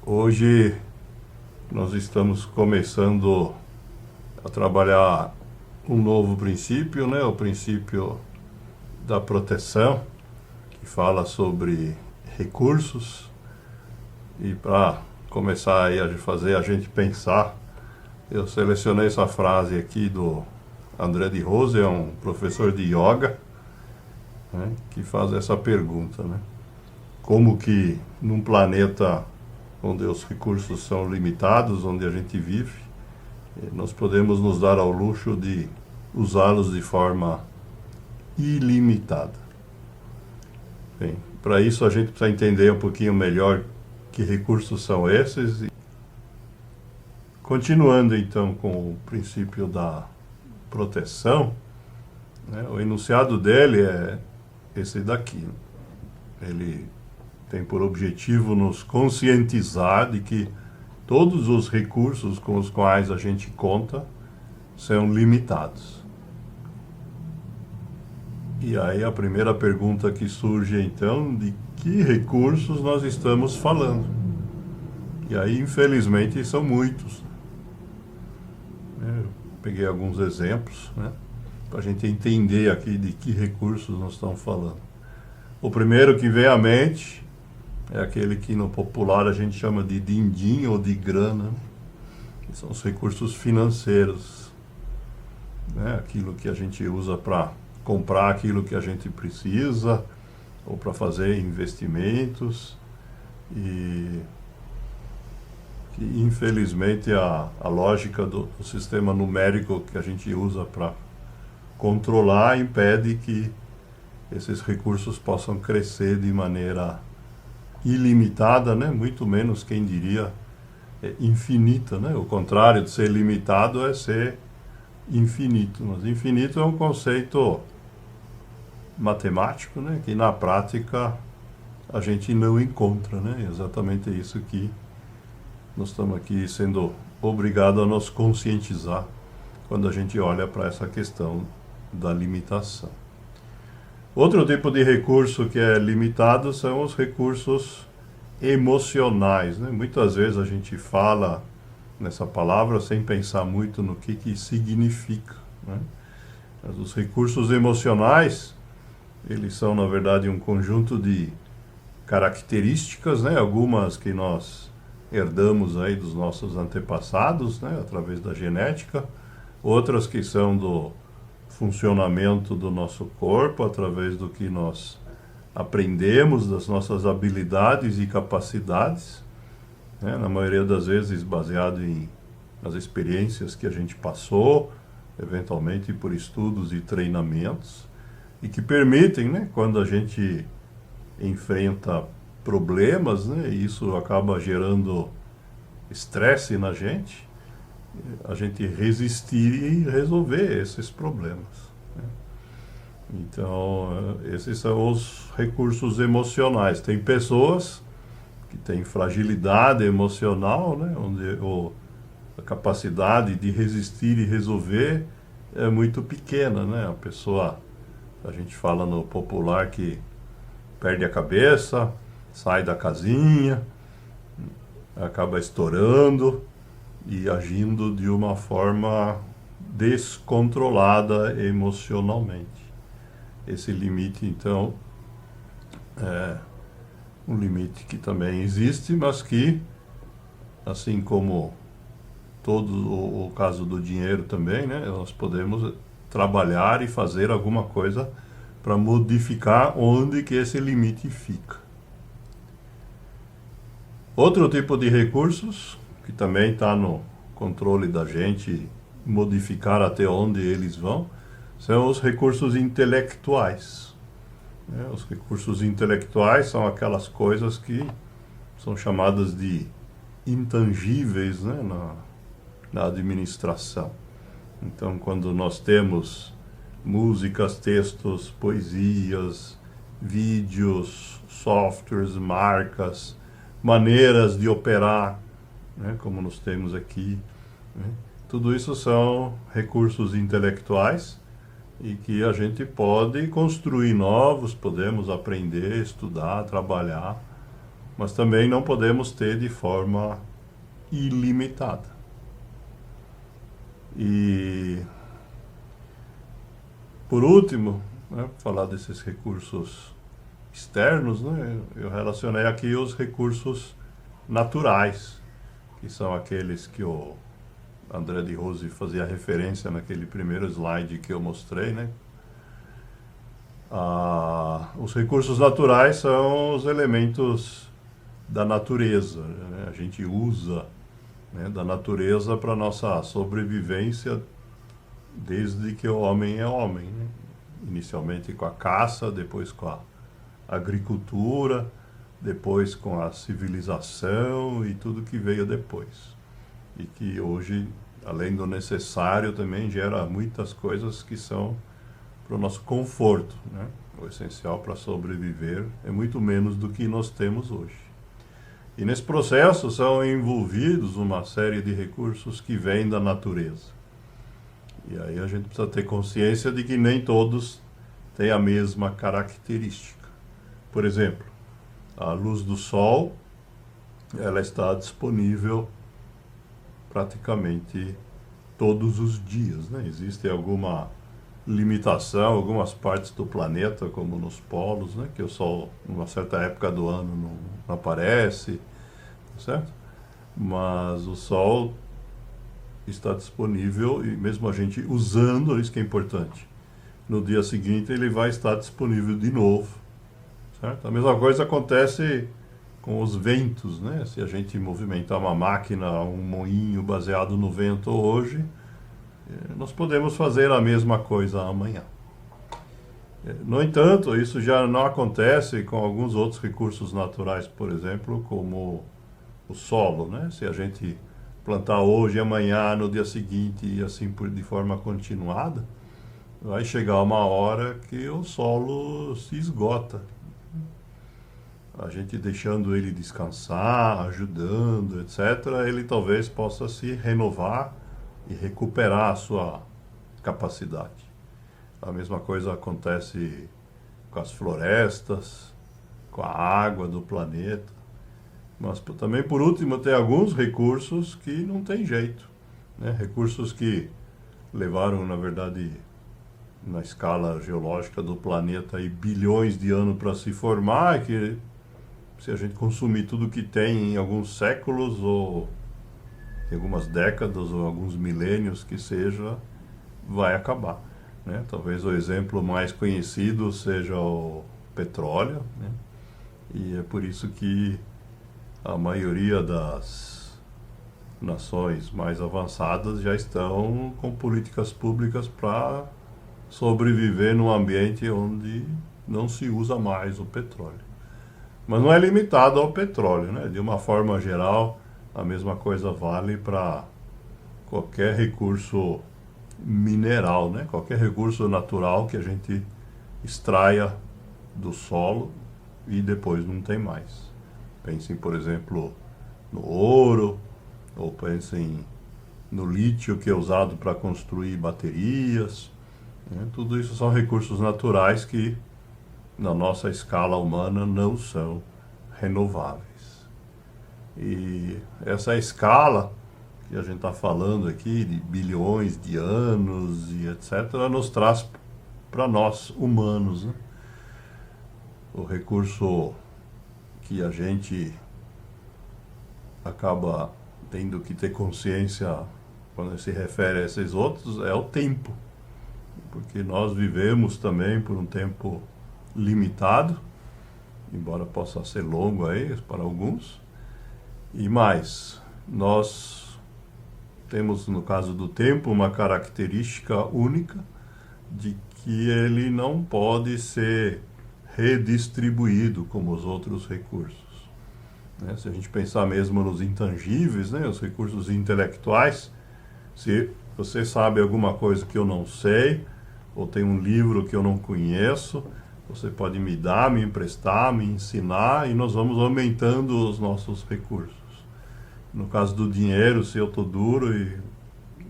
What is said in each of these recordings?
Hoje nós estamos começando a trabalhar um novo princípio, né? O princípio da proteção, que fala sobre recursos. E para começar aí a fazer a gente pensar, eu selecionei essa frase aqui do André de Rose, é um professor de yoga, né? Que faz essa pergunta, né? Como que num planeta onde os recursos são limitados, onde a gente vive, nós podemos nos dar ao luxo de usá-los de forma ilimitada. Bem, para isso a gente precisa entender um pouquinho melhor que recursos são esses. Continuando então com o princípio da proteção, né, o enunciado dele é esse daqui. Ele tem por objetivo nos conscientizar de que todos os recursos com os quais a gente conta são limitados. E aí a primeira pergunta que surge então, de que recursos nós estamos falando? E aí, infelizmente, são muitos. Eu peguei alguns exemplos, né, para a gente entender aqui de que recursos nós estamos falando. O primeiro que vem à mente é aquele que no popular a gente chama de din-din ou de grana, que são os recursos financeiros, né? Aquilo que a gente usa para comprar aquilo que a gente precisa ou para fazer investimentos e que infelizmente a lógica do sistema numérico que a gente usa para controlar impede que esses recursos possam crescer de maneira ilimitada, né? Muito menos, quem diria, infinita, né? O contrário de ser limitado é ser infinito. Mas infinito é um conceito matemático, né? Que na prática a gente não encontra, né? É exatamente isso que nós estamos aqui sendo obrigados a nos conscientizar quando a gente olha para essa questão da limitação. Outro tipo de recurso que é limitado são os recursos emocionais, né? Muitas vezes a gente fala nessa palavra sem pensar muito no que significa, né? Mas os recursos emocionais, eles são, na verdade, um conjunto de características, né? Algumas que nós herdamos aí dos nossos antepassados, né? Através da genética, outras que são do funcionamento do nosso corpo, através do que nós aprendemos, das nossas habilidades e capacidades, né? Na maioria das vezes baseado nas experiências que a gente passou, eventualmente por estudos e treinamentos, e que permitem, né, quando a gente enfrenta problemas, né, e isso acaba gerando estresse na gente, a gente resistir e resolver esses problemas, né? Então, esses são os recursos emocionais. Tem pessoas que têm fragilidade emocional, né, onde a capacidade de resistir e resolver é muito pequena, né? A pessoa, a gente fala no popular que perde a cabeça, sai da casinha, acaba estourando e agindo de uma forma descontrolada emocionalmente. Esse limite, então, é um limite que também existe, mas que, assim como todo o caso do dinheiro também, né, nós podemos trabalhar e fazer alguma coisa para modificar onde que esse limite fica. Outro tipo de recursos, que também está no controle da gente modificar até onde eles vão, são os recursos intelectuais. Os recursos intelectuais são aquelas coisas que são chamadas de intangíveis, né, na administração. Então, quando nós temos músicas, textos, poesias, vídeos, softwares, marcas, maneiras de operar, né, como nós temos aqui, né, tudo isso são recursos intelectuais e que a gente pode construir novos, podemos aprender, estudar, trabalhar, mas também não podemos ter de forma ilimitada. E, por último, né, falar desses recursos externos, né, eu relacionei aqui os recursos naturais, que são aqueles que o André de Rose fazia referência naquele primeiro slide que eu mostrei, né? Os recursos naturais são os elementos da natureza, né? A gente usa, né, da natureza para nossa sobrevivência desde que o homem é homem, né? Inicialmente com a caça, depois com a agricultura, depois com a civilização e tudo que veio depois. E que hoje, além do necessário, também gera muitas coisas que são para o nosso conforto, né? O essencial para sobreviver é muito menos do que nós temos hoje. E nesse processo são envolvidos uma série de recursos que vêm da natureza. E aí a gente precisa ter consciência de que nem todos têm a mesma característica. Por exemplo, a luz do sol, ela está disponível praticamente todos os dias, né? Existe alguma limitação, algumas partes do planeta, como nos polos, né? Que o sol, numa certa época do ano, não aparece, certo? Mas o sol está disponível e mesmo a gente usando, isso que é importante, no dia seguinte ele vai estar disponível de novo, certo? A mesma coisa acontece com os ventos, né? Se a gente movimentar uma máquina, um moinho baseado no vento hoje, nós podemos fazer a mesma coisa amanhã. No entanto, isso já não acontece com alguns outros recursos naturais, por exemplo, como o solo, né? Se a gente plantar hoje, amanhã, no dia seguinte e assim de forma continuada, vai chegar uma hora que o solo se esgota. A gente deixando ele descansar, ajudando, etc., ele talvez possa se renovar e recuperar a sua capacidade. A mesma coisa acontece com as florestas, com a água do planeta. Mas também, por último, tem alguns recursos que não tem jeito, né? Recursos que levaram, na verdade, na escala geológica do planeta, aí, bilhões de anos para se formar, e que se a gente consumir tudo que tem em alguns séculos, ou em algumas décadas, ou alguns milênios que seja, vai acabar, né? Talvez o exemplo mais conhecido seja o petróleo, né? E é por isso que a maioria das nações mais avançadas já estão com políticas públicas para sobreviver num ambiente onde não se usa mais o petróleo. Mas não é limitado ao petróleo, né? De uma forma geral, a mesma coisa vale para qualquer recurso mineral, né? Qualquer recurso natural que a gente extraia do solo e depois não tem mais. Pensem, por exemplo, no ouro, ou pensem no lítio que é usado para construir baterias, né? Tudo isso são recursos naturais que, na nossa escala humana, não são renováveis. E essa escala que a gente está falando aqui, de bilhões de anos e etc., nos traz para nós, humanos, né? O recurso que a gente acaba tendo que ter consciência quando se refere a esses outros é o tempo, porque nós vivemos também por um tempo limitado, embora possa ser longo aí para alguns, e mais, nós temos, no caso do tempo, uma característica única de que ele não pode ser redistribuído como os outros recursos, né? Se a gente pensar mesmo nos intangíveis, né, os recursos intelectuais, se você sabe alguma coisa que eu não sei, ou tem um livro que eu não conheço, você pode me dar, me emprestar, me ensinar, e nós vamos aumentando os nossos recursos. No caso do dinheiro, se eu estou duro e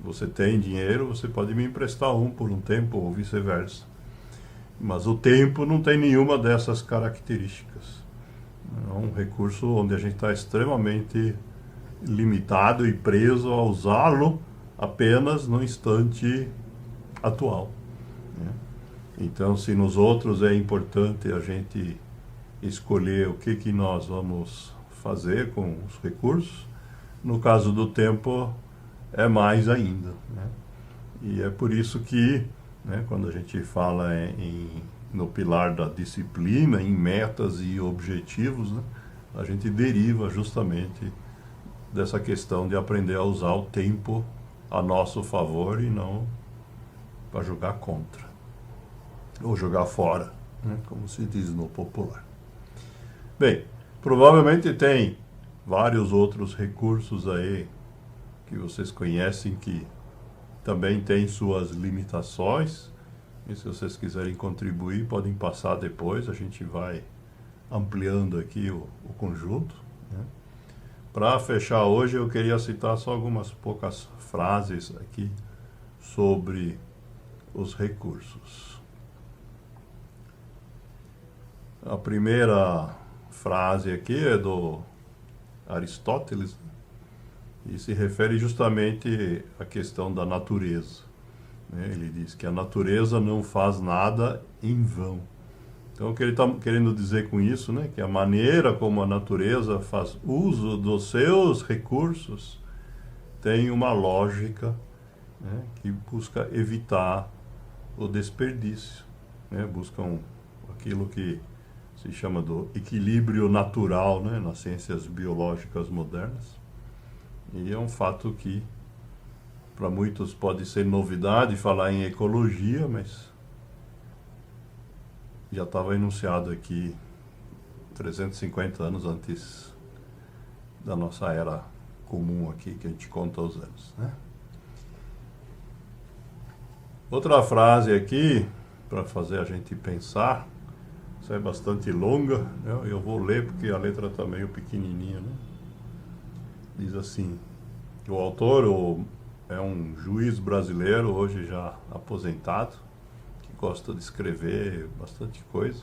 você tem dinheiro, você pode me emprestar por um tempo, ou vice-versa. Mas o tempo não tem nenhuma dessas características. É um recurso onde a gente está extremamente limitado e preso a usá-lo apenas no instante atual, né? Então, se nos outros é importante a gente escolher o que nós vamos fazer com os recursos, no caso do tempo é mais ainda, né? E é por isso que, né, quando a gente fala no pilar da disciplina, em metas e objetivos, né, a gente deriva justamente dessa questão de aprender a usar o tempo a nosso favor e não para jogar contra ou jogar fora, né, como se diz no popular. Bem, provavelmente tem vários outros recursos aí que vocês conhecem que também têm suas limitações, e se vocês quiserem contribuir, podem passar depois, a gente vai ampliando aqui o conjunto, né? Para fechar hoje, eu queria citar só algumas poucas frases aqui sobre os recursos. A primeira frase aqui é do Aristóteles, e se refere justamente à questão da natureza, né? Ele diz que a natureza não faz nada em vão. Então, o que ele está querendo dizer com isso, né? Que a maneira como a natureza faz uso dos seus recursos tem uma lógica, né, que busca evitar o desperdício, né? Buscam aquilo que se chama do equilíbrio natural, né, nas ciências biológicas modernas. E é um fato que para muitos pode ser novidade falar em ecologia, mas já estava enunciado aqui 350 anos antes da nossa era comum aqui, que a gente conta os anos, né? Outra frase aqui, para fazer a gente pensar, isso é bastante longa, né? Eu vou ler porque a letra está meio pequenininha, né? Diz assim, o autor é um juiz brasileiro, hoje já aposentado, que gosta de escrever bastante coisa,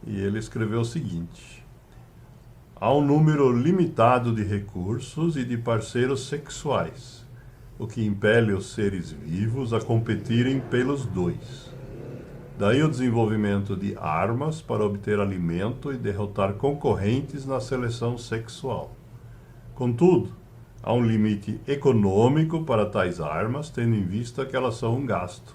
e ele escreveu o seguinte: há um número limitado de recursos e de parceiros sexuais, o que impele os seres vivos a competirem pelos dois. Daí o desenvolvimento de armas para obter alimento e derrotar concorrentes na seleção sexual. Contudo, há um limite econômico para tais armas, tendo em vista que elas são um gasto.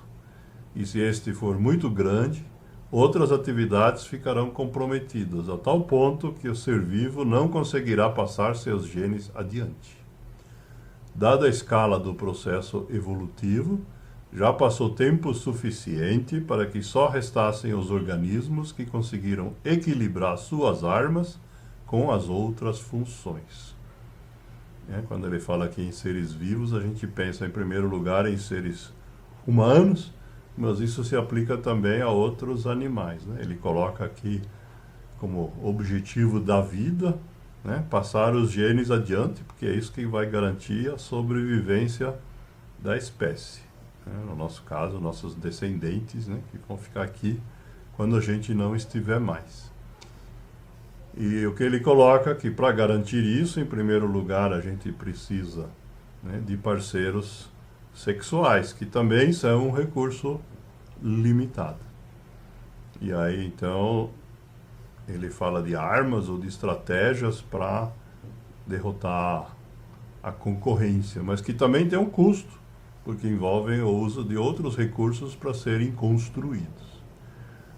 E se este for muito grande, outras atividades ficarão comprometidas, a tal ponto que o ser vivo não conseguirá passar seus genes adiante. Dada a escala do processo evolutivo, já passou tempo suficiente para que só restassem os organismos que conseguiram equilibrar suas armas com as outras funções. Quando ele fala aqui em seres vivos, a gente pensa em primeiro lugar em seres humanos, mas isso se aplica também a outros animais, né? Ele coloca aqui como objetivo da vida, né, passar os genes adiante, porque é isso que vai garantir a sobrevivência da espécie, né? No nosso caso, nossos descendentes, né, que vão ficar aqui quando a gente não estiver mais. E o que ele coloca que para garantir isso, em primeiro lugar, a gente precisa, né, de parceiros sexuais, que também são um recurso limitado. E aí, então, ele fala de armas ou de estratégias para derrotar a concorrência, mas que também tem um custo, porque envolvem o uso de outros recursos para serem construídos.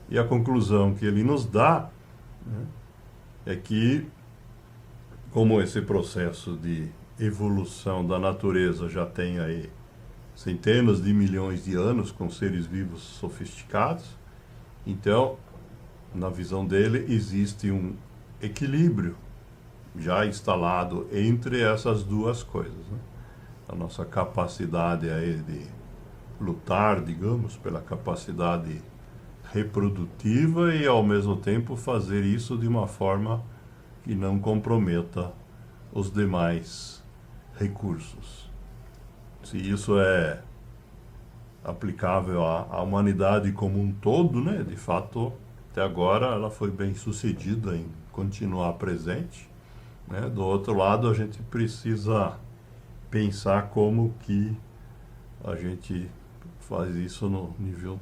E a conclusão que ele nos dá, né, é que, como esse processo de evolução da natureza já tem aí centenas de milhões de anos com seres vivos sofisticados, então, na visão dele, existe um equilíbrio já instalado entre essas duas coisas, né? A nossa capacidade aí de lutar, digamos, pela capacidade reprodutiva e, ao mesmo tempo, fazer isso de uma forma que não comprometa os demais recursos. Se isso é aplicável à humanidade como um todo, né? De fato, até agora ela foi bem sucedida em continuar presente, né? Do outro lado, a gente precisa pensar como que a gente faz isso no nível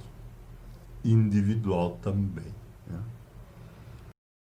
individual também, né?